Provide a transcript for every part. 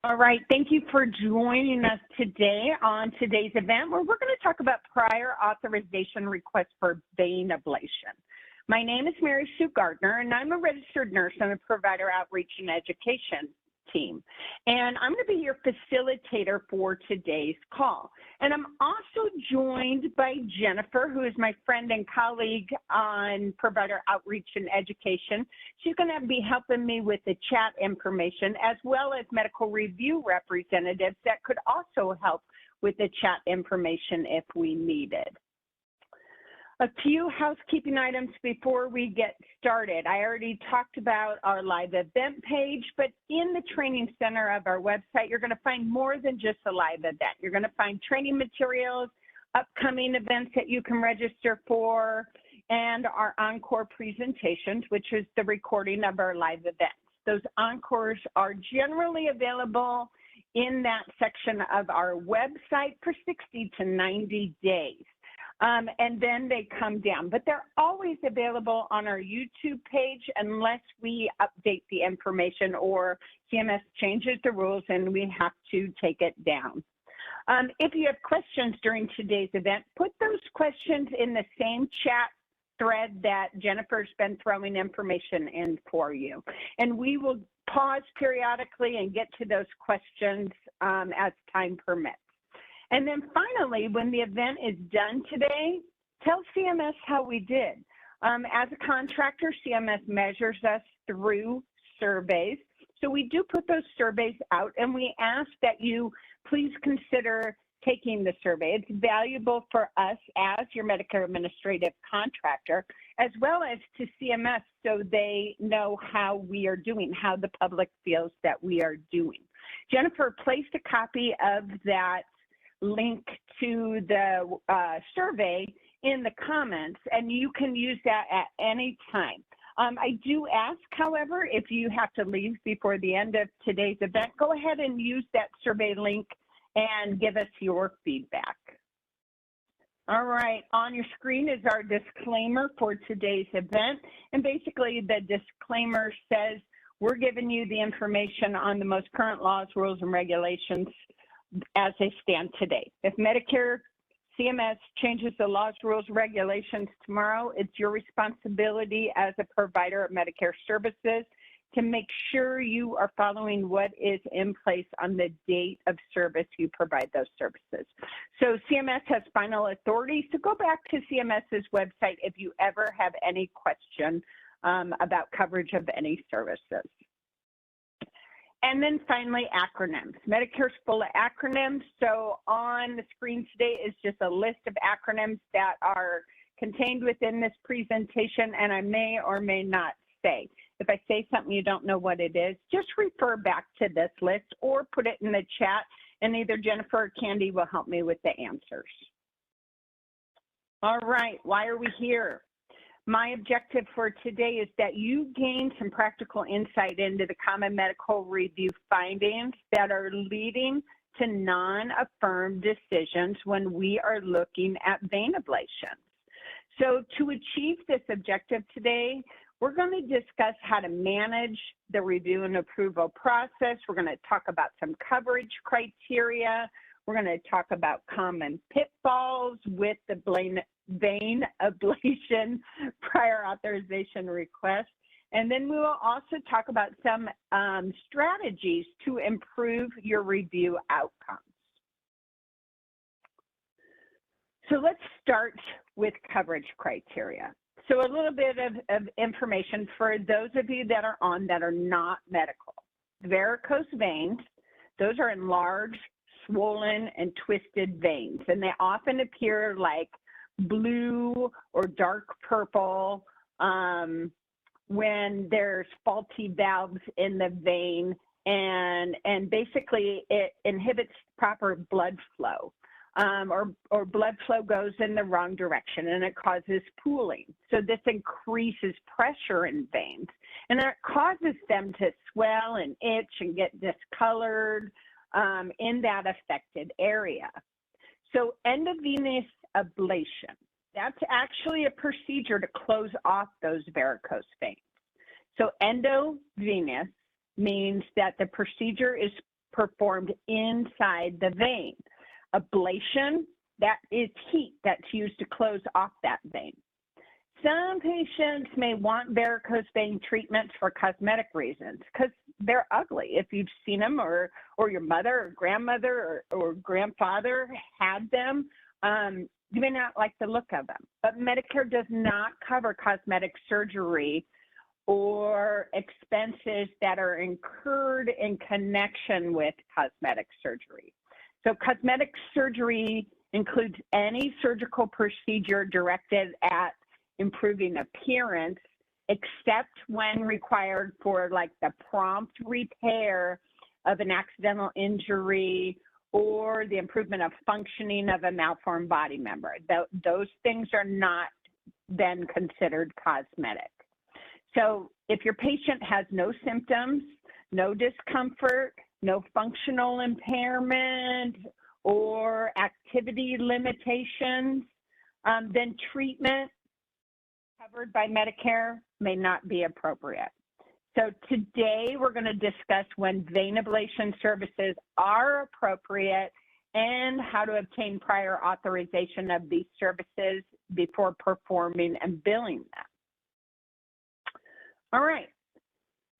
All right, thank you for joining us today on today's event where we're going to talk about prior authorization requests for vein ablation. My name is Mary Sue Gardner, and I'm a registered nurse on the Provider Outreach and Education team. And I'm going to be your facilitator for today's call. And I'm also joined by Jennifer, who is my friend and colleague on Provider Outreach and Education. She's going to be helping me with the chat information, as well as medical review representatives that could also help with the chat information if we needed. A few housekeeping items before we get started. I already talked about our live event page, but in the training center of our website, you're going to find more than just a live event. You're going to find training materials, upcoming events that you can register for, and our encore presentations, which is the recording of our live events. Those encores are generally available in that section of our website for 60 to 90 days. And then they come down, but they're always available on our YouTube page unless we update the information or CMS changes the rules and we have to take it down. If you have questions during today's event, put those questions in the same chat thread that Jennifer's been throwing information in for you. And we will pause periodically and get to those questions as time permits. And then finally, when the event is done today, tell CMS how we did. As a contractor, CMS measures us through surveys. So we do put those surveys out, and we ask that you please consider taking the survey. It's valuable for us as your Medicare administrative contractor, as well as to CMS so they know how we are doing, how the public feels that we are doing. Jennifer placed a copy of that link to the survey in the comments, and you can use that at any time. I do ask, however, if you have to leave before the end of today's event, go ahead and use that survey link and give us your feedback. All right, on your screen is our disclaimer for today's event. And basically the disclaimer says we're giving you the information on the most current laws, rules, and regulations as they stand today. If Medicare CMS changes the laws, rules, regulations tomorrow, it's your responsibility as a provider of Medicare services to make sure you are following what is in place on the date of service you provide those services. So CMS has final authority, so go back to CMS's website if you ever have any question about coverage of any services. And then finally, acronyms. Medicare's full of acronyms. So on the screen today is just a list of acronyms that are contained within this presentation, and I may or may not say. If I say something you don't know what it is, just refer back to this list or put it in the chat, and either Jennifer or Candy will help me with the answers. All right, why are we here? My objective for today is that you gain some practical insight into the common medical review findings that are leading to non-affirmed decisions when we are looking at vein ablations. So to achieve this objective today, we're going to discuss how to manage the review and approval process. We're going to talk about some coverage criteria. We're going to talk about common pitfalls with the vein ablation prior authorization request. And then we will also talk about some strategies to improve your review outcomes. So let's start with coverage criteria. So a little bit of information for those of you that are on that are not medical. Varicose veins, those are enlarged, swollen, and twisted veins, and they often appear like blue or dark purple when there's faulty valves in the vein, and basically it inhibits proper blood flow, or blood flow goes in the wrong direction and it causes pooling. So this increases pressure in veins, and it causes them to swell and itch and get discolored in that affected area. So endovenous ablation, that's actually a procedure to close off those varicose veins. So endovenous means that the procedure is performed inside the vein. Ablation, that is heat that's used to close off that vein. Some patients may want varicose vein treatments for cosmetic reasons because they're ugly. If you've seen them or your mother or grandmother or grandfather had them, you may not like the look of them. But Medicare does not cover cosmetic surgery or expenses that are incurred in connection with cosmetic surgery. So cosmetic surgery includes any surgical procedure directed at improving appearance, except when required for like the prompt repair of an accidental injury or the improvement of functioning of a malformed body member. Those things are not then considered cosmetic. So if your patient has no symptoms, no discomfort, no functional impairment or activity limitations, then treatment covered by Medicare may not be appropriate. So today we're going to discuss when vein ablation services are appropriate and how to obtain prior authorization of these services before performing and billing them. All right,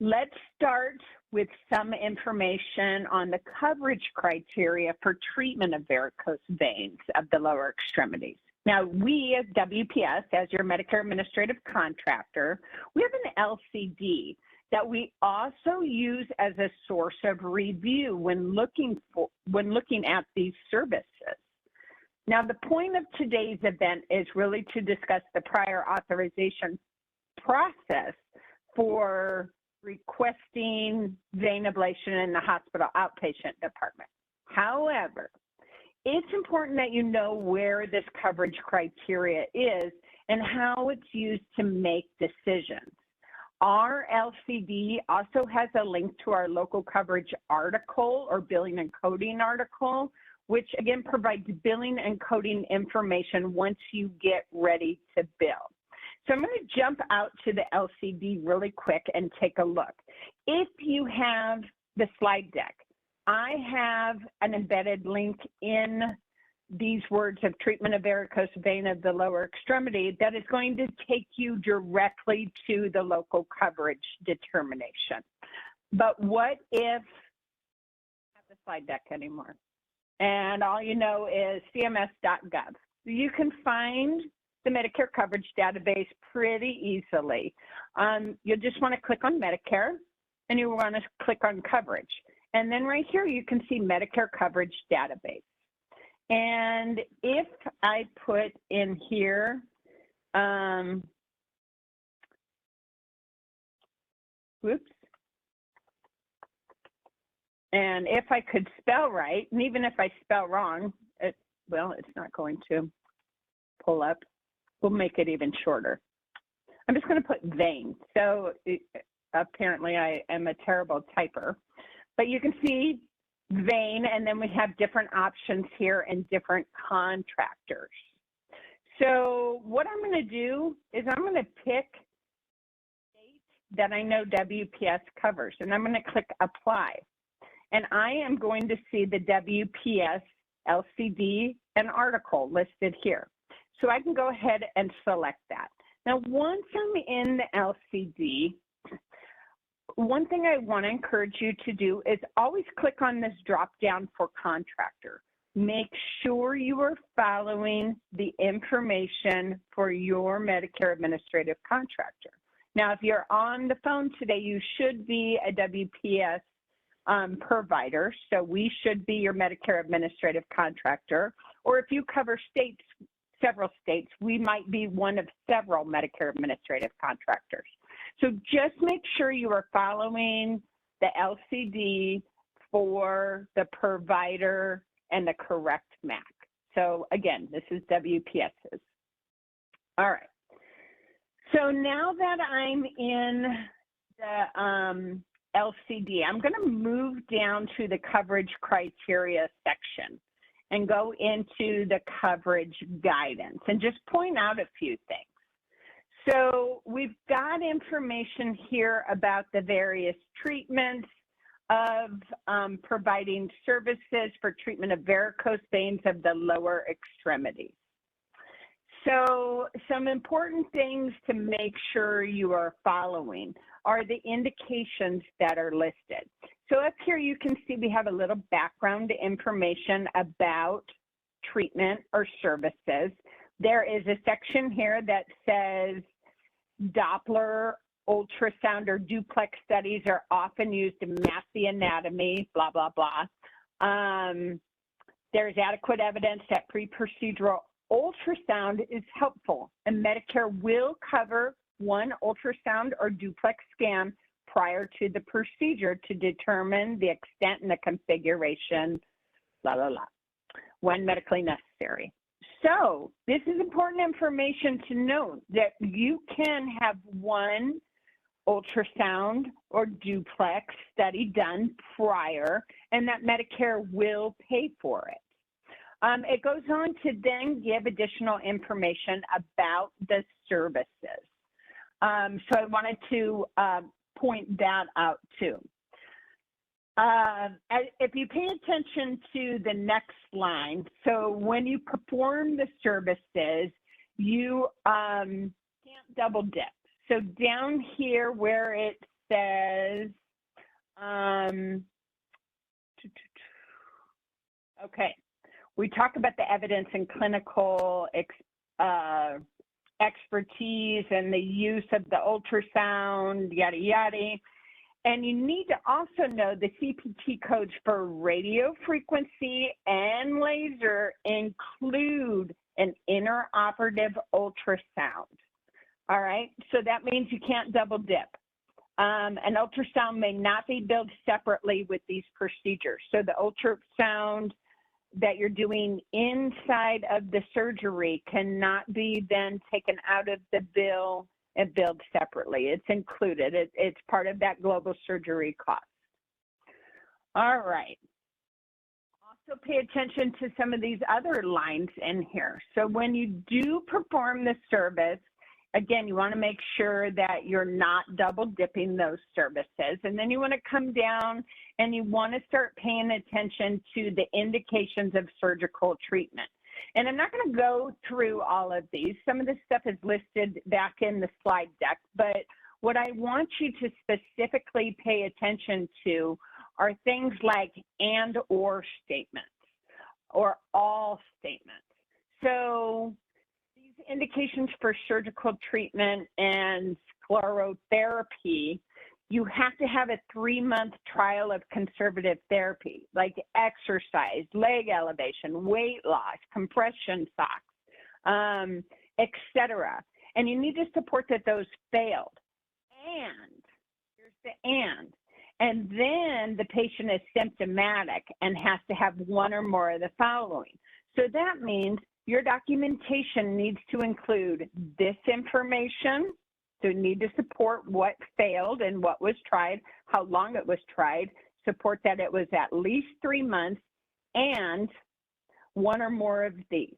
let's start with some information on the coverage criteria for treatment of varicose veins of the lower extremities. Now, we as WPS, as your Medicare Administrative Contractor, we have an LCD that we also use as a source of review when looking at these services. Now, the point of today's event is really to discuss the prior authorization process for requesting vein ablation in the hospital outpatient department. However, it's important that you know where this coverage criteria is and how it's used to make decisions. Our LCD also has a link to our local coverage article or billing and coding article, which again provides billing and coding information once you get ready to bill. So I'm going to jump out to the LCD really quick and take a look. If you have the slide deck, I have an embedded link in these words of treatment of varicose vein of the lower extremity that is going to take you directly to the local coverage determination. But what if you don't have the slide deck anymore? And all you know is cms.gov. You can find the Medicare coverage database pretty easily. You'll just want to click on Medicare and you want to click on coverage. And then right here, you can see Medicare coverage database. And if I put in here, whoops. And if I could spell right, and even if I spell wrong, well, it's not going to pull up. We'll make it even shorter. I'm just going to put vein. So apparently I am a terrible typer. But you can see vein, and then we have different options here and different contractors. So what I'm going to do is I'm going to pick a state that I know WPS covers, and I'm going to click apply. And I am going to see the WPS LCD and article listed here. So I can go ahead and select that. Now, once I'm in the LCD, one thing I want to encourage you to do is always click on this drop down for contractor. Make sure you are following the information for your Medicare Administrative Contractor. Now, if you're on the phone today, you should be a WPS provider, so we should be your Medicare Administrative Contractor. Or if you cover states, several states, we might be one of several Medicare Administrative Contractors. So just make sure you are following the LCD for the provider and the correct MAC. So again, this is WPS's. All right. So now that I'm in the LCD, I'm going to move down to the coverage criteria section and go into the coverage guidance and just point out a few things. So we've got information here about the various treatments of providing services for treatment of varicose veins of the lower extremities. So some important things to make sure you are following are the indications that are listed. So up here you can see we have a little background information about treatment or services. There is a section here that says Doppler, ultrasound, or duplex studies are often used to map the anatomy, blah, blah, blah. There's adequate evidence that pre-procedural ultrasound is helpful, and Medicare will cover one ultrasound or duplex scan prior to the procedure to determine the extent and the configuration, blah, blah, blah, when medically necessary. So this is important information to note that you can have one ultrasound or duplex study done prior, and that Medicare will pay for it. It goes on to then give additional information about the services. So I wanted to point that out too. If you pay attention to the next line, so when you perform the services, you can't double dip. So down here where it says, okay, we talk about the evidence and clinical expertise and the use of the ultrasound, yada, yada. And you need to also know the CPT codes for radio frequency and laser include an intraoperative ultrasound. All right, so that means you can't double dip. An ultrasound may not be billed separately with these procedures. So the ultrasound that you're doing inside of the surgery cannot be then taken out of the bill and billed separately. It's included. It's part of that global surgery cost. All right. Also pay attention to some of these other lines in here. So when you do perform the service, again, you want to make sure that you're not double dipping those services. And then you want to come down and you want to start paying attention to the indications of surgical treatment. And I'm not going to go through all of these. Some of this stuff is listed back in the slide deck, but what I want you to specifically pay attention to are things like and or statements or all statements. So these indications for surgical treatment and sclerotherapy, you have to have a 3-month trial of conservative therapy, like exercise, leg elevation, weight loss, compression socks, etc. And you need to support that those failed. And, here's the and then the patient is symptomatic and has to have one or more of the following. So that means your documentation needs to include this information. So you need to support what failed and what was tried, how long it was tried, support that it was at least 3 months, and one or more of these,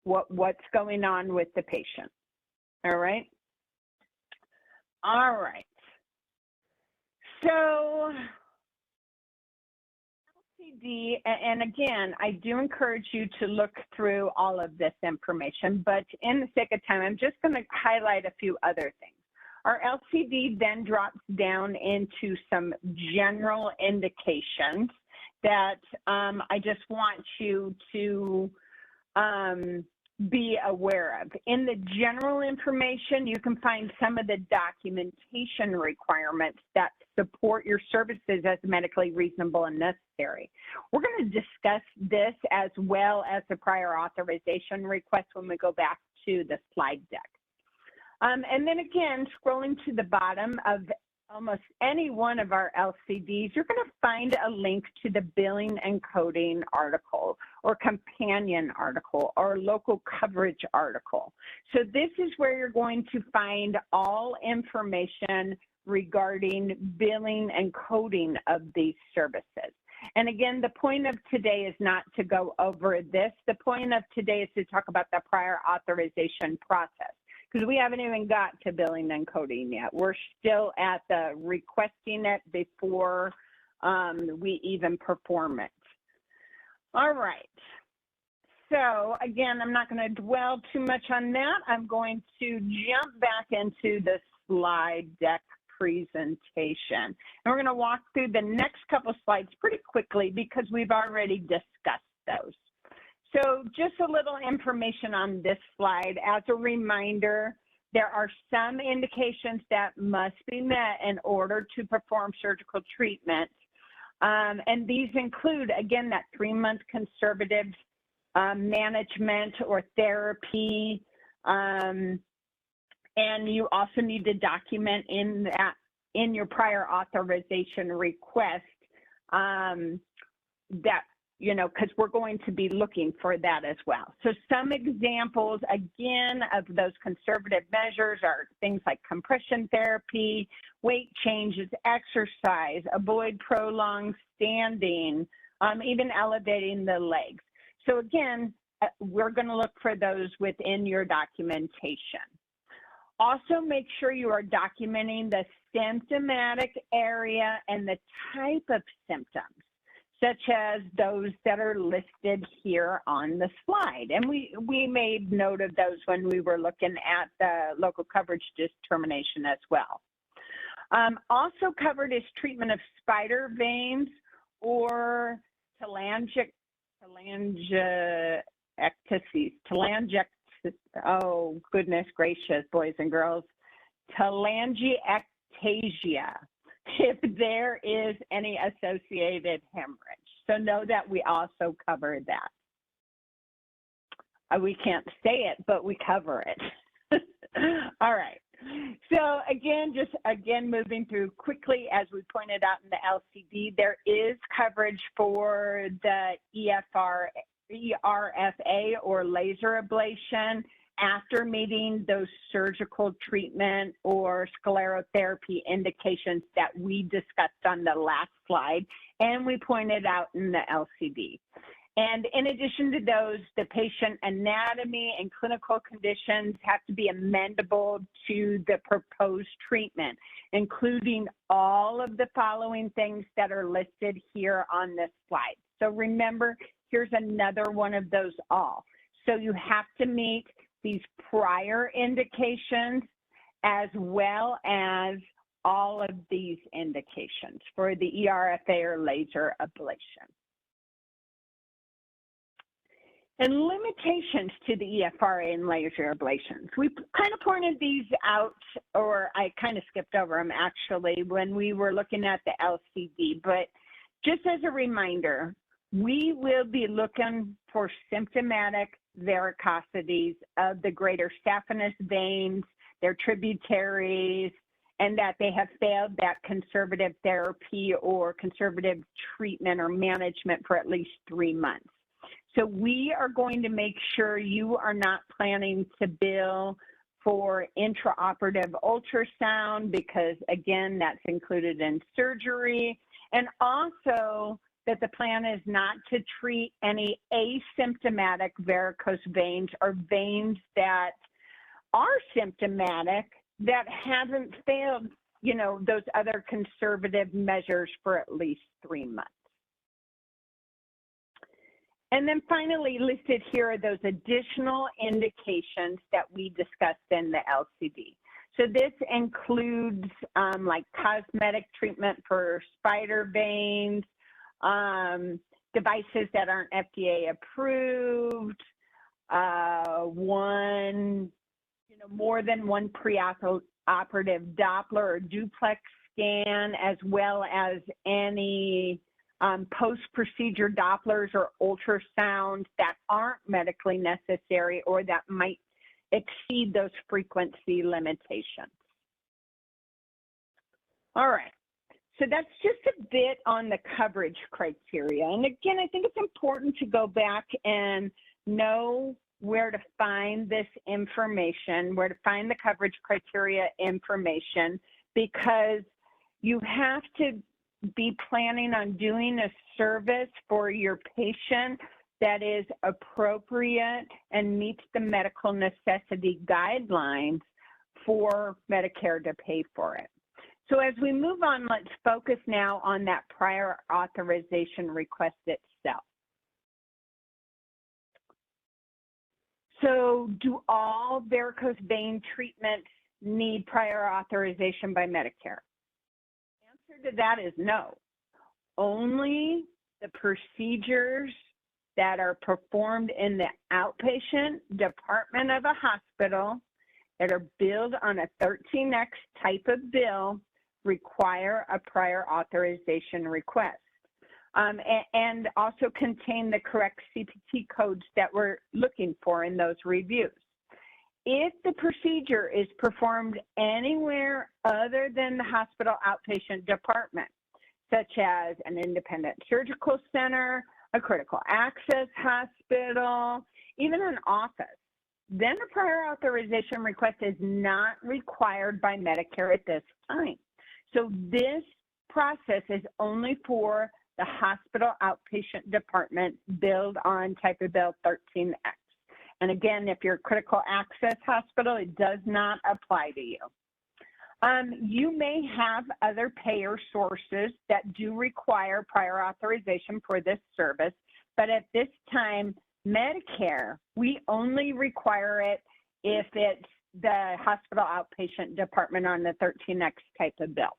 what's going on with the patient. All right? All right. So LCD, and again, I do encourage you to look through all of this information, but in the sake of time, I'm just going to highlight a few other things. Our LCD then drops down into some general indications that I just want you to be aware of. In the general information, you can find some of the documentation requirements that support your services as medically reasonable and necessary. We're going to discuss this as well as the prior authorization request when we go back to the slide deck. And then again, scrolling to the bottom of almost any one of our LCDs, you're going to find a link to the billing and coding article or companion article or local coverage article. So this is where you're going to find all information regarding billing and coding of these services. And again, the point of today is not to go over this. The point of today is to talk about the prior authorization process, because we haven't even got to billing and coding yet. We're still at the requesting it before we even perform it. All right. So again, I'm not going to dwell too much on that. I'm going to jump back into the slide deck presentation. And we're going to walk through the next couple slides pretty quickly because we've already discussed those. So just a little information on this slide. As a reminder, there are some indications that must be met in order to perform surgical treatment. And these include, again, that 3-month conservative management or therapy. And you also need to document in your prior authorization request that, you know, because we're going to be looking for that as well. So some examples, again, of those conservative measures are things like compression therapy, weight changes, exercise, avoid prolonged standing, even elevating the legs. So again, we're going to look for those within your documentation. Also, make sure you are documenting the symptomatic area and the type of symptoms, such as those that are listed here on the slide. And we made note of those when we were looking at the local coverage determination as well. Also covered is treatment of spider veins or telangiectasies, oh goodness gracious, boys and girls, telangiectasia, if there is any associated hemorrhage. So know that we also cover that. We can't say it, but we cover it. All right. So again, moving through quickly, as we pointed out in the LCD, there is coverage for the ERFA or laser ablation after meeting those surgical treatment or sclerotherapy indications that we discussed on the last slide and we pointed out in the LCD. And in addition to those, the patient anatomy and clinical conditions have to be amendable to the proposed treatment, including all of the following things that are listed here on this slide. So remember, here's another one of those all. So you have to meet these prior indications as well as all of these indications for the ERFA or laser ablation. And limitations to the EFRA and laser ablations. We kind of pointed these out, or I kind of skipped over them actually when we were looking at the LCD, but just as a reminder, we will be looking for symptomatic varicosities of the greater saphenous veins, their tributaries, and that they have failed that conservative therapy or conservative treatment or management for at least 3 months. So we are going to make sure you are not planning to bill for intraoperative ultrasound because, again, that's included in surgery. And also that the plan is not to treat any asymptomatic varicose veins or veins that are symptomatic that haven't failed, you know, those other conservative measures for at least 3 months. And then finally listed here are those additional indications that we discussed in the LCD. So this includes like cosmetic treatment for spider veins, devices that aren't FDA approved, more than one preoperative Doppler or duplex scan, as well as any post-procedure Dopplers or ultrasounds that aren't medically necessary or that might exceed those frequency limitations. All right, so that's just a bit on the coverage criteria. And again, I think it's important to go back and know where to find this information, where to find the coverage criteria information, because you have to be planning on doing a service for your patient that is appropriate and meets the medical necessity guidelines for Medicare to pay for it. So as we move on, let's focus now on that prior authorization request itself. So do all varicose vein treatments need prior authorization by Medicare? The answer to that is no. Only the procedures that are performed in the outpatient department of a hospital that are billed on a 13X type of bill require a prior authorization request, and also contain the correct CPT codes that we're looking for in those reviews. If the procedure is performed anywhere other than the hospital outpatient department, such as an independent surgical center, a critical access hospital, even an office, then a prior authorization request is not required by Medicare at this time. So this process is only for the hospital outpatient department billed on type of bill 13X. And again, if you're a critical access hospital, it does not apply to you. You may have other payer sources that do require prior authorization for this service, but at this time, Medicare, we only require it if it's the hospital outpatient department on the 13X type of bill.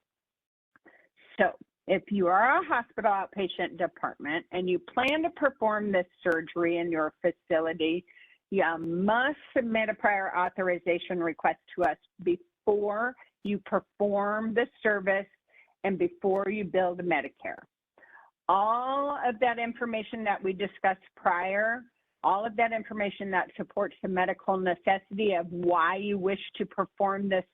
So if you are a hospital outpatient department and you plan to perform this surgery in your facility, you must submit a prior authorization request to us before you perform the service and before you bill the Medicare. All of that information that we discussed prior, all of that information that supports the medical necessity of why you wish to perform this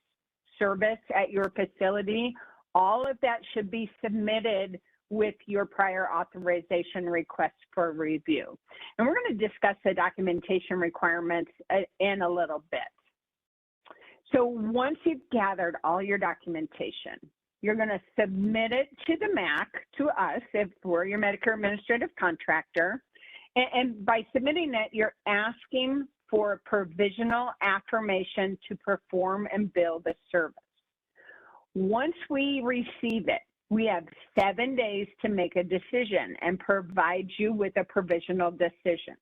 service at your facility, all of that should be submitted with your prior authorization request for review. And we're going to discuss the documentation requirements in a little bit. So once you've gathered all your documentation, you're going to submit it to the MAC, to us, if we're your Medicare administrative contractor. And by submitting it, you're asking for provisional affirmation to perform and bill the service. Once we receive it, we have 7 days to make a decision and provide you with a provisional decision.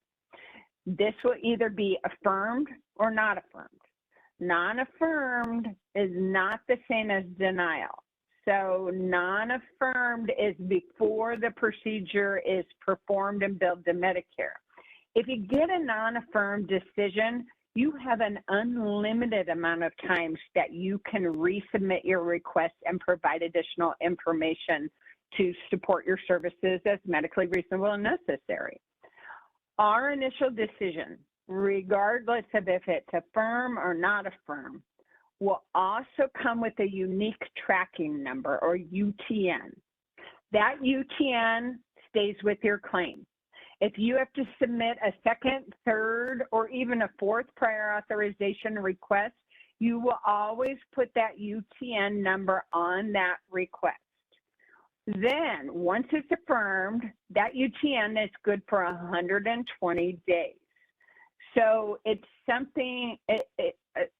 This will either be affirmed or not affirmed. Non-affirmed is not the same as denial. So non-affirmed is before the procedure is performed and billed to Medicare. If you get a non-affirmed decision, you have an unlimited amount of times that you can resubmit your request and provide additional information to support your services as medically reasonable and necessary. Our initial decision, regardless of if it's affirm or not affirm, will also come with a unique tracking number, or UTN. That UTN stays with your claim. If you have to submit a second, third, or even a fourth prior authorization request, you will always put that UTN number on that request. Then, once it's affirmed, that UTN is good for 120 days. So it's something, if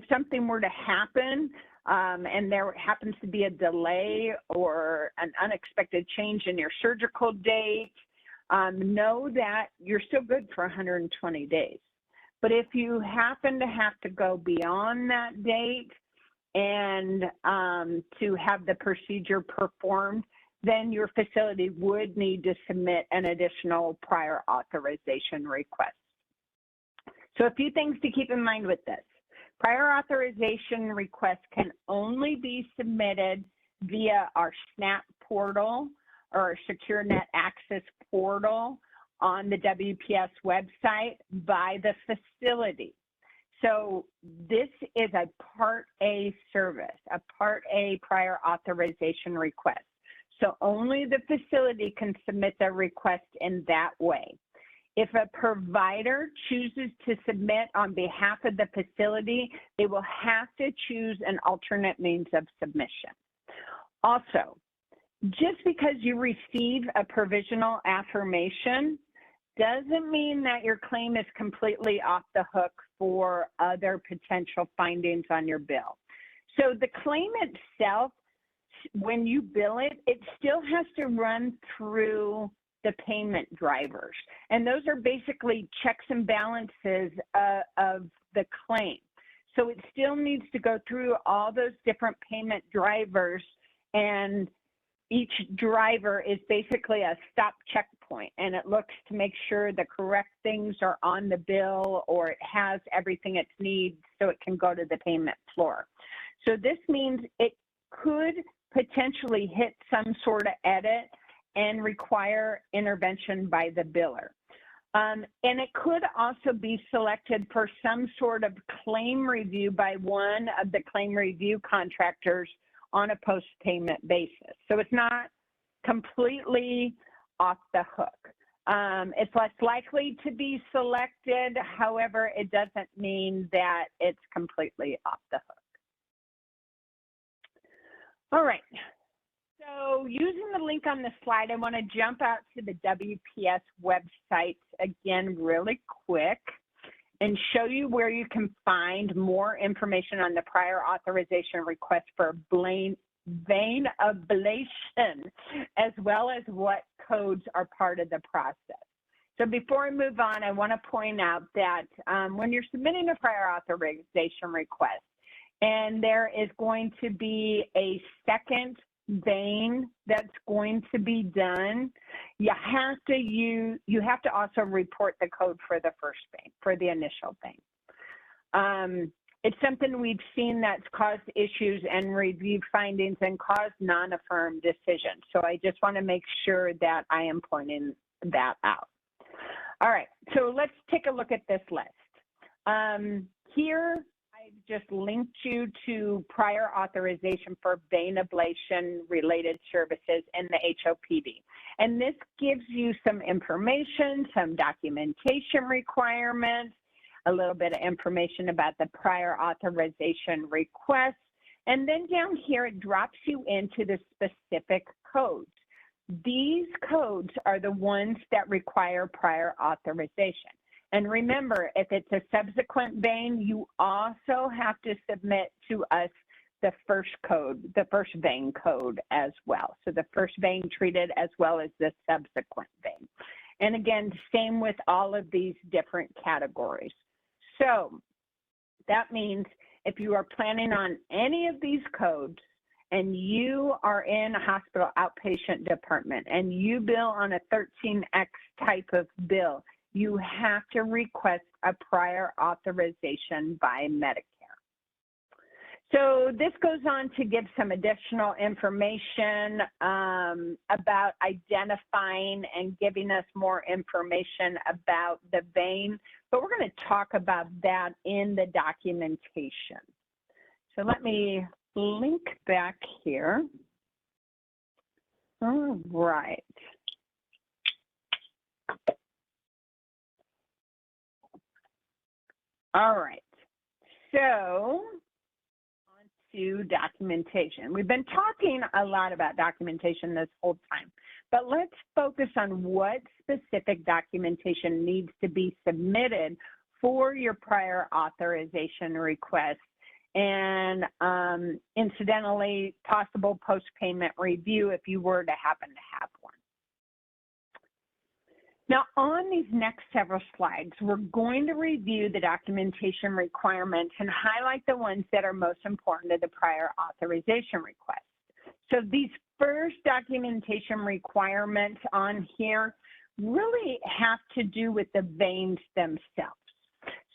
something were to happen and there happens to be a delay or an unexpected change in your surgical date, know that you're still good for 120 days. But if you happen to have to go beyond that date and to have the procedure performed, then your facility would need to submit an additional prior authorization request. So a few things to keep in mind with this. Prior authorization requests can only be submitted via our SNAP portal or our Secure Net Access portal on the WPS website by the facility. So this is a Part A service, a Part A prior authorization request. So only the facility can submit their request in that way. If a provider chooses to submit on behalf of the facility, they will have to choose an alternate means of submission. Also, just because you receive a provisional affirmation doesn't mean that your claim is completely off the hook for other potential findings on your bill. So the claim itself, when you bill it, it still has to run through the payment drivers. And those are basically checks and balances of the claim. So it still needs to go through all those different payment drivers, and each driver is basically a stop checkpoint, and it looks to make sure the correct things are on the bill or it has everything it needs so it can go to the payment floor. So this means it could potentially hit some sort of edit and require intervention by the biller. And it could also be selected for some sort of claim review by one of the claim review contractors on a post-payment basis. So it's not completely off the hook. It's less likely to be selected. However, it doesn't mean that it's completely off the hook. All right. So using the link on the slide, I want to jump out to the WPS website again really quick and show you where you can find more information on the prior authorization request for vein ablation, as well as what codes are part of the process. So before I move on, I want to point out that when you're submitting a prior authorization request, and there is going to be a second vein that's going to be done, you have to also report the code for the first vein, for the initial vein. It's something we've seen that's caused issues and review findings and caused non-affirmed decisions. So I just want to make sure that I am pointing that out. All right, so let's take a look at this list. Here, I just linked you to prior authorization for vein ablation related services in the HOPD. And this gives you some information, some documentation requirements, a little bit of information about the prior authorization request. And then down here, it drops you into the specific codes. These codes are the ones that require prior authorization. And remember, if it's a subsequent vein, you also have to submit to us the first code, the first vein code as well. So the first vein treated as well as the subsequent vein. And again, same with all of these different categories. So that means if you are planning on any of these codes and you are in a hospital outpatient department and you bill on a 13X type of bill, you have to request a prior authorization by Medicare. So this goes on to give some additional information about identifying and giving us more information about the vein, but we're going to talk about that in the documentation. So let me link back here. All right. All right, so on to documentation. We've been talking a lot about documentation this whole time, but let's focus on what specific documentation needs to be submitted for your prior authorization request and incidentally, possible post-payment review if you were to happen to have one. Now, on these next several slides, we're going to review the documentation requirements and highlight the ones that are most important to the prior authorization request. So these first documentation requirements on here really have to do with the veins themselves.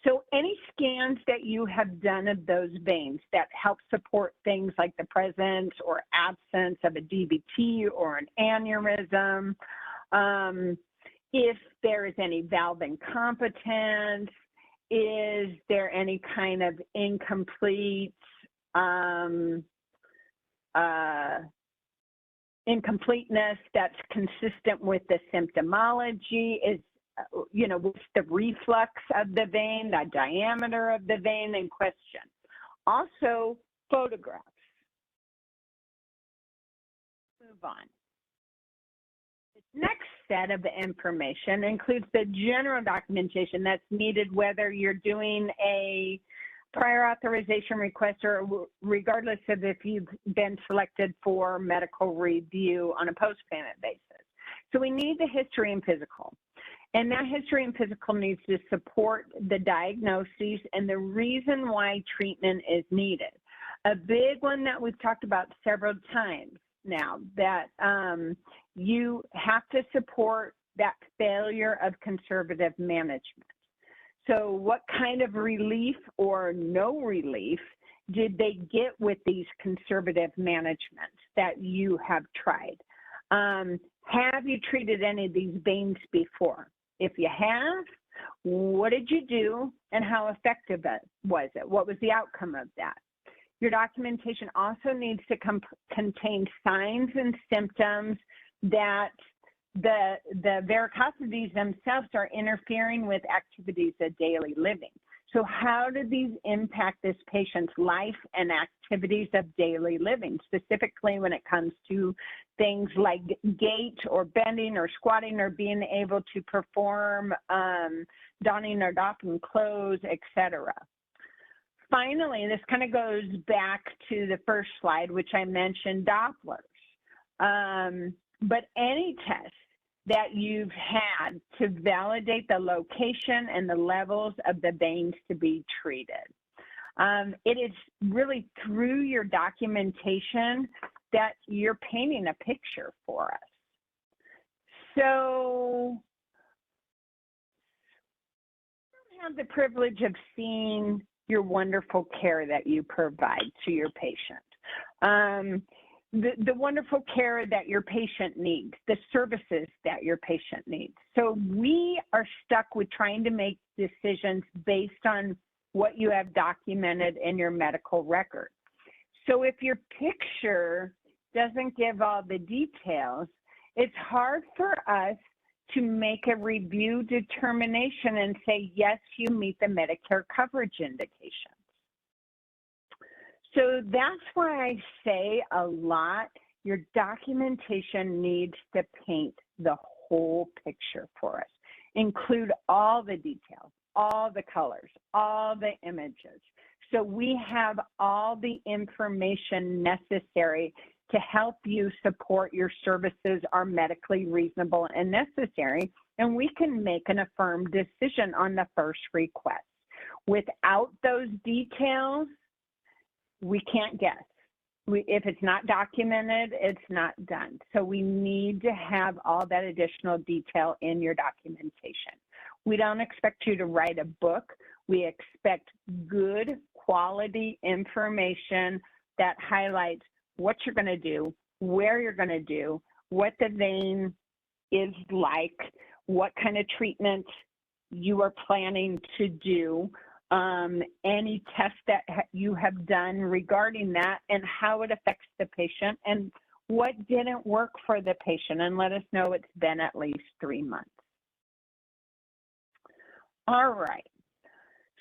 So any scans that you have done of those veins that help support things like the presence or absence of a DVT or an aneurysm, if there is any valve incompetence, is there any kind of incomplete incompleteness that's consistent with the symptomology, is, what's the reflux of the vein, the diameter of the vein in question. Also, photographs. Move on. The next set of information includes the general documentation that's needed whether you're doing a prior authorization requests are regardless of if you've been selected for medical review on a post-payment basis. So we need the history and physical. And that history and physical needs to support the diagnoses and the reason why treatment is needed. A big one that we've talked about several times now, that you have to support that failure of conservative management. So what kind of relief or no relief did they get with these conservative managements that you have tried? Have you treated any of these veins before? If you have, what did you do and how effective was it? What was the outcome of that? Your documentation also needs to contain signs and symptoms that the varicosities themselves are interfering with activities of daily living. So how do these impact this patient's life and activities of daily living, specifically when it comes to things like gait or bending or squatting or being able to perform donning or doffing clothes, etc. Finally, this kind of goes back to the first slide, which I mentioned, Dopplers. But any test that you've had to validate the location and the levels of the veins to be treated. It is really through your documentation that you're painting a picture for us. So I have the privilege of seeing your wonderful care that you provide to your patient. The wonderful care that your patient needs, the services that your patient needs. So we are stuck with trying to make decisions based on what you have documented in your medical record. So if your picture doesn't give all the details, it's hard for us to make a review determination and say, yes, you meet the Medicare coverage indication. So that's why I say a lot, your documentation needs to paint the whole picture for us. Include all the details, all the colors, all the images. So we have all the information necessary to help you support your services are medically reasonable and necessary, and we can make an affirmed decision on the first request. Without those details, we can't guess. If it's not documented, it's not done. So we need to have all that additional detail in your documentation. We don't expect you to write a book. We expect good quality information that highlights what you're going to do, where you're going to do, what the vein is like, what kind of treatment you are planning to do, any tests that you have done regarding that and how it affects the patient and what didn't work for the patient, and let us know it's been at least 3 months. All right.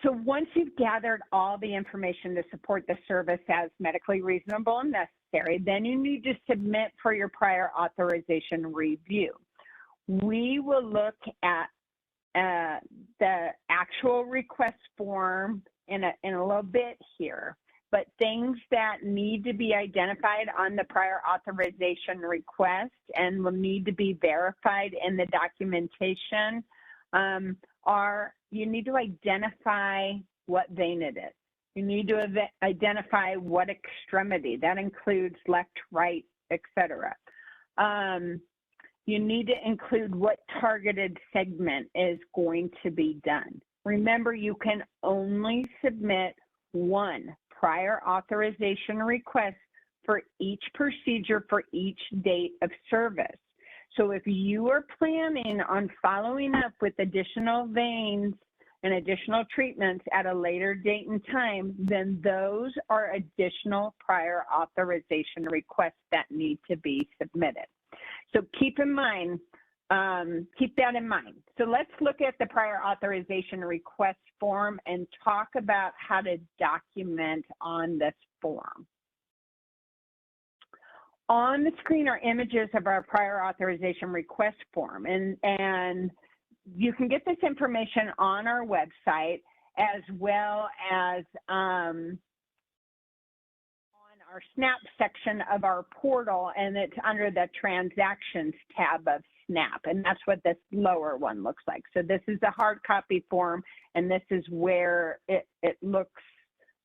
So once you've gathered all the information to support the service as medically reasonable and necessary, then you need to submit for your prior authorization review. We will look at the actual request form in a little bit here, but things that need to be identified on the prior authorization request and will need to be verified in the documentation are you need to identify what vein it is. You need to identify what extremity. That includes left, right, etc. You need to include what targeted segment is going to be done. Remember, you can only submit one prior authorization request for each procedure for each date of service. So if you are planning on following up with additional veins and additional treatments at a later date and time, then those are additional prior authorization requests that need to be submitted. So keep in mind, keep that in mind. So let's look at the prior authorization request form and talk about how to document on this form. On the screen are images of our prior authorization request form, and you can get this information on our website as well as on our SNAP section of our portal, and it's under the Transactions tab of SNAP, and that's what this lower one looks like. So this is a hard copy form, and this is where it looks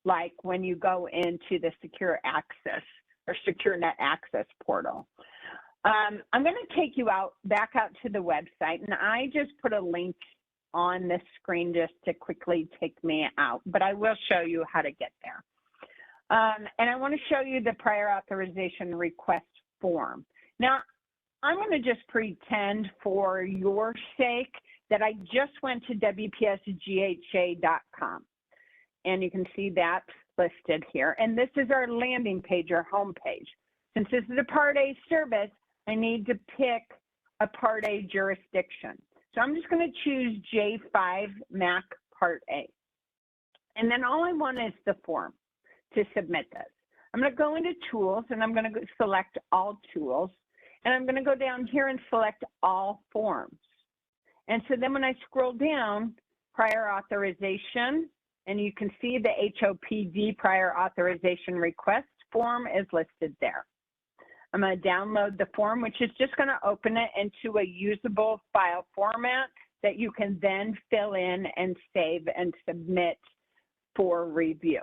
like when you go into the Secure Access or SecureNet Access portal. I'm going to take you back out to the website, and I just put a link on this screen just to quickly take me out, but I will show you how to get there. And I want to show you the prior authorization request form. Now, I'm going to just pretend for your sake that I just went to WPSGHA.com. And you can see that listed here. And this is our landing page, our home page. Since this is a Part A service, I need to pick a Part A jurisdiction. So I'm just going to choose J5 MAC Part A. And then all I want is the form to submit this. I'm going to go into Tools, and I'm going to select All Tools, and I'm going to go down here and select All Forms. And so then when I scroll down, Prior Authorization, and you can see the HOPD Prior Authorization Request form is listed there. I'm going to download the form, which is just going to open it into a usable file format that you can then fill in and save and submit for review.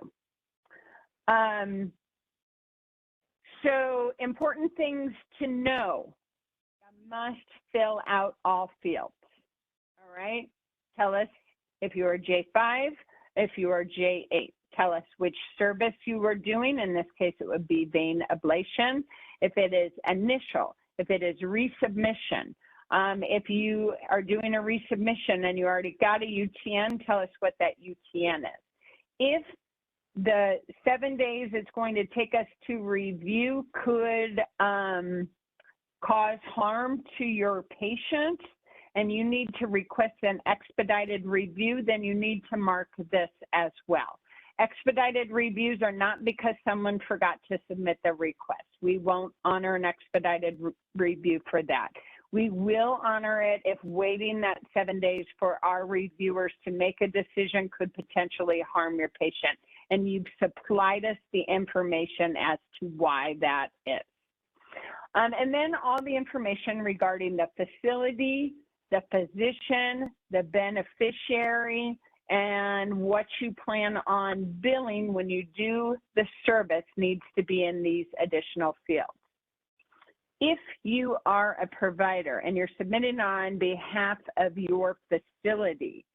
So important things to know. You must fill out all fields. All right. Tell us if you are J5, if you are J8. Tell us which service you were doing. In this case, it would be vein ablation. If it is initial, if it is resubmission, if you are doing a resubmission and you already got a UTN, tell us what that UTN is. If the 7 days it's going to take us to review could cause harm to your patient and you need to request an expedited review, then you need to mark this as well. Expedited reviews are not because someone forgot to submit the request. We won't honor an expedited review for that. We will honor it if waiting that 7 days for our reviewers to make a decision could potentially harm your patient. And you've supplied us the information as to why that is. And then all the information regarding the facility, the physician, the beneficiary, and what you plan on billing when you do the service needs to be in these additional fields. If you are a provider and you're submitting on behalf of your facility,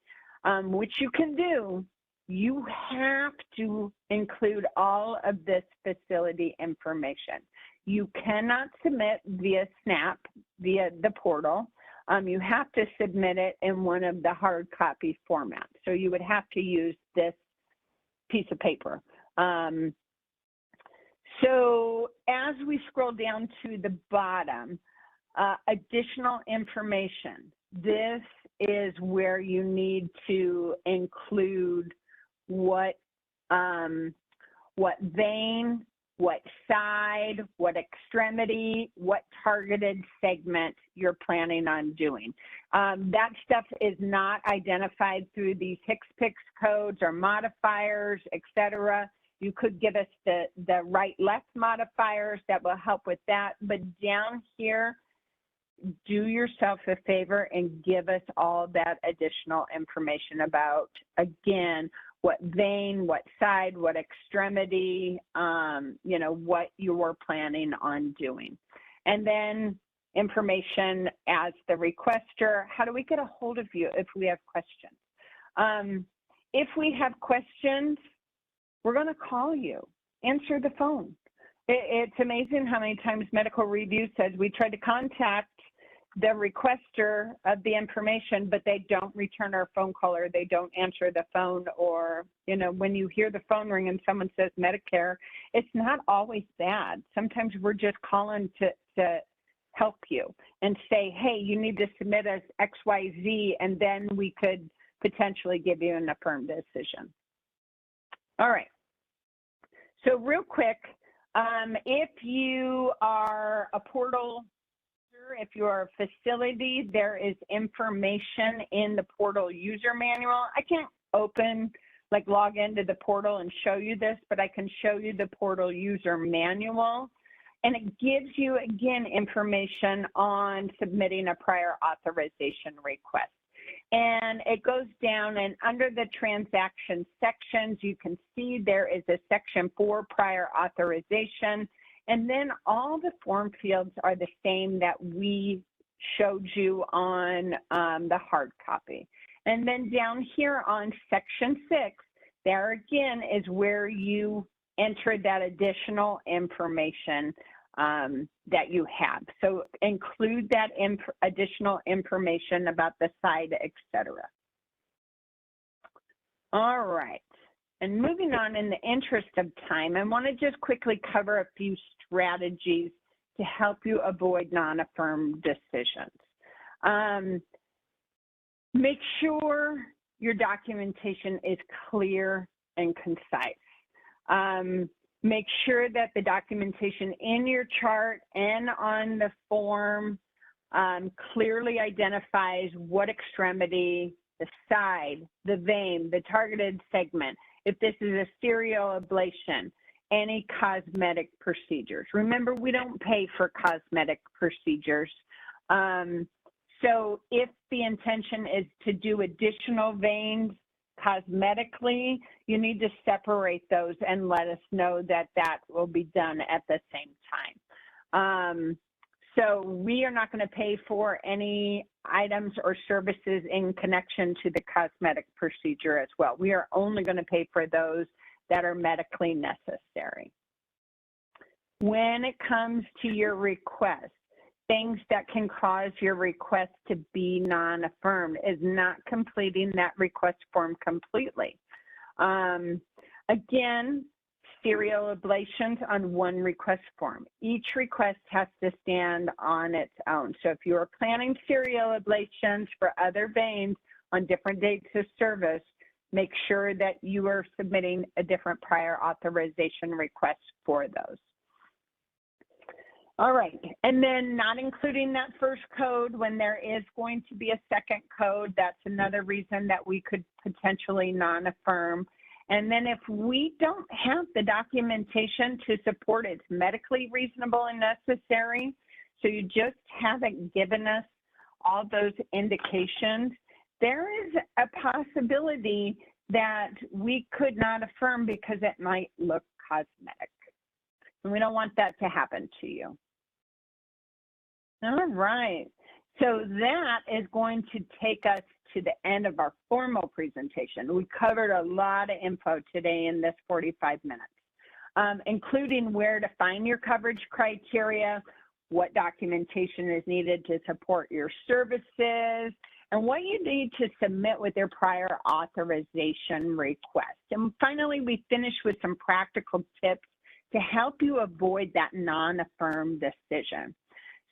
which you can do, you have to include all of this facility information. You cannot submit via SNAP, via the portal. You have to submit it in one of the hard copy formats. So you would have to use this piece of paper. So as we scroll down to the bottom, additional information. This is where you need to include what vein, what side, what extremity, what targeted segment you're planning on doing. That stuff is not identified through these HCPCS codes or modifiers, etc. You could give us the right-left modifiers that will help with that, but down here, do yourself a favor and give us all that additional information about, again, what vein, what side, what extremity, you know, what you're planning on doing. And then information as the requester, how do we get a hold of you if we have questions? If we have questions, we're going to call you. Answer the phone. It's amazing how many times Medical Review says we tried to contact the requester of the information, but they don't return our phone call or they don't answer the phone, or, you know, when you hear the phone ring and someone says Medicare, it's not always bad. Sometimes we're just calling to help you and say, hey, you need to submit as XYZ, and then we could potentially give you an affirmed decision. All right. So real quick, if you are a portal, if you're a facility, there is information in the portal user manual. I can't open like log into the portal and show you this, but I can show you the portal user manual. And it gives you, again, information on submitting a prior authorization request. And it goes down, and under the transaction sections, you can see there is a section for prior authorization. And then all the form fields are the same that we showed you on the hard copy. And then down here on section 6, there again is where you enter that additional information that you have. So include that additional information about the site, etc. All right. And moving on, in the interest of time, I want to just quickly cover a few strategies to help you avoid non-affirmed decisions. Make sure your documentation is clear and concise. Make sure that the documentation in your chart and on the form clearly identifies what extremity, the side, the vein, the targeted segment, if this is a serial ablation, any cosmetic procedures. Remember, we don't pay for cosmetic procedures. So if the intention is to do additional veins cosmetically, you need to separate those and let us know that that will be done at the same time. So we are not going to pay for any items or services in connection to the cosmetic procedure as well. We are only going to pay for those that are medically necessary. When it comes to your request, things that can cause your request to be non-affirmed is not completing that request form completely. Again, serial ablations on one request form. Each request has to stand on its own. So if you are planning serial ablations for other veins on different dates of service, make sure that you are submitting a different prior authorization request for those. All right, and then not including that first code when there is going to be a second code, that's another reason that we could potentially non-affirm. And then if we don't have the documentation to support it's medically reasonable and necessary, so you just haven't given us all those indications, there is a possibility that we could not affirm because it might look cosmetic. And we don't want that to happen to you. All right, so that is going to take us to the end of our formal presentation. We covered a lot of info today in this 45 minutes, including where to find your coverage criteria, what documentation is needed to support your services, and what you need to submit with your prior authorization request. And finally, we finish with some practical tips to help you avoid that non-affirmed decision.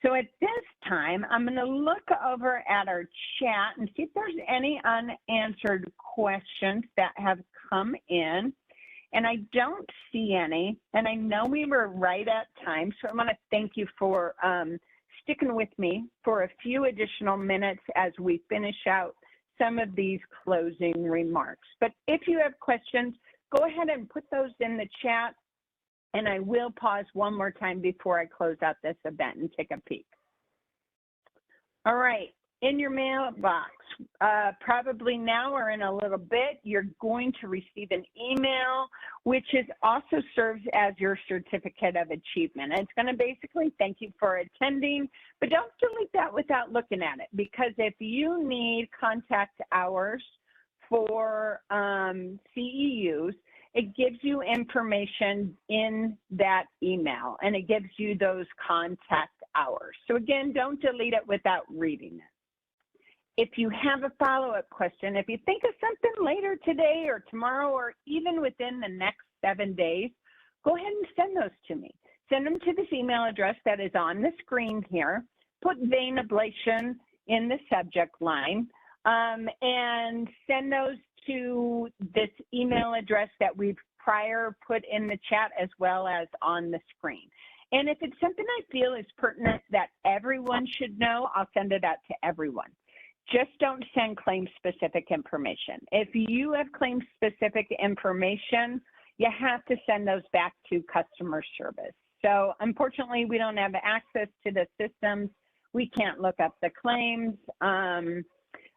So at this time, I'm going to look over at our chat and see if there's any unanswered questions that have come in. And I don't see any, and I know we were right at time, so I want to thank you for sticking with me for a few additional minutes as we finish out some of these closing remarks. But if you have questions, go ahead and put those in the chat. And I will pause one more time before I close out this event and take a peek. All right, in your mailbox, probably now or in a little bit, you're going to receive an email, which also serves as your certificate of achievement. And it's going to basically thank you for attending, but don't delete that without looking at it, because if you need contact hours for CEUs, it gives you information in that email, and it gives you those contact hours. So again, don't delete it without reading it. If you have a follow-up question, if you think of something later today or tomorrow or even within the next 7 days, go ahead and send those to me. Send them to this email address that is on the screen here. Put vein ablation in the subject line, and send those to this email address that we've prior put in the chat as well as on the screen. And if it's something I feel is pertinent that everyone should know, I'll send it out to everyone. Just don't send claim-specific information. If you have claim-specific information, you have to send those back to customer service. So unfortunately, we don't have access to the systems. We can't look up the claims.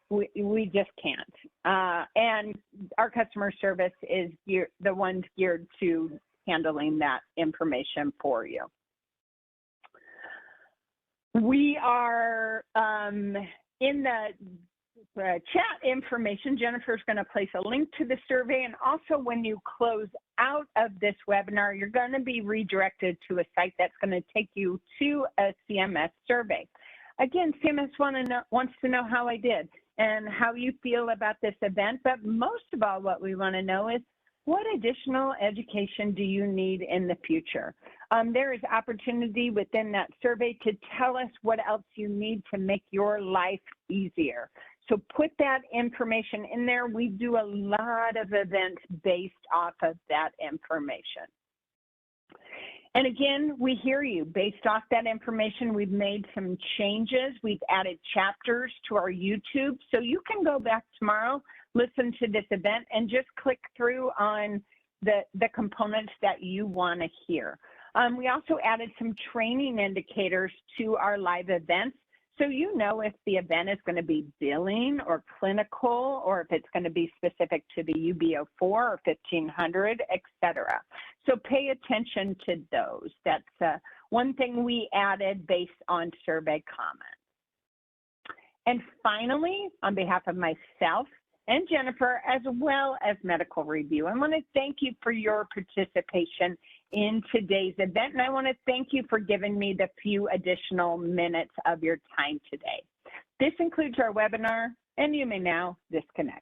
We just can't. And our customer service is the ones geared to handling that information for you. We are in the chat information. Jennifer's going to place a link to the survey, and also when you close out of this webinar, you're going to be redirected to a site that's going to take you to a CMS survey. Again, CMS wants to know how I did and how you feel about this event, but most of all, what we want to know is what additional education do you need in the future? There is opportunity within that survey to tell us what else you need to make your life easier. So put that information in there. We do a lot of events based off of that information. And again, we hear you. Based off that information, we've made some changes. We've added chapters to our YouTube. So you can go back tomorrow, listen to this event, and just click through on the components that you want to hear. We also added some training indicators to our live events, so you know if the event is going to be billing or clinical, or if it's going to be specific to the UB04 or 1500, et cetera. So pay attention to those. That's one thing we added based on survey comments. And finally, on behalf of myself and Jennifer, as well as Medical Review, I want to thank you for your participation in today's event, and I want to thank you for giving me the few additional minutes of your time today. This concludes our webinar, and you may now disconnect.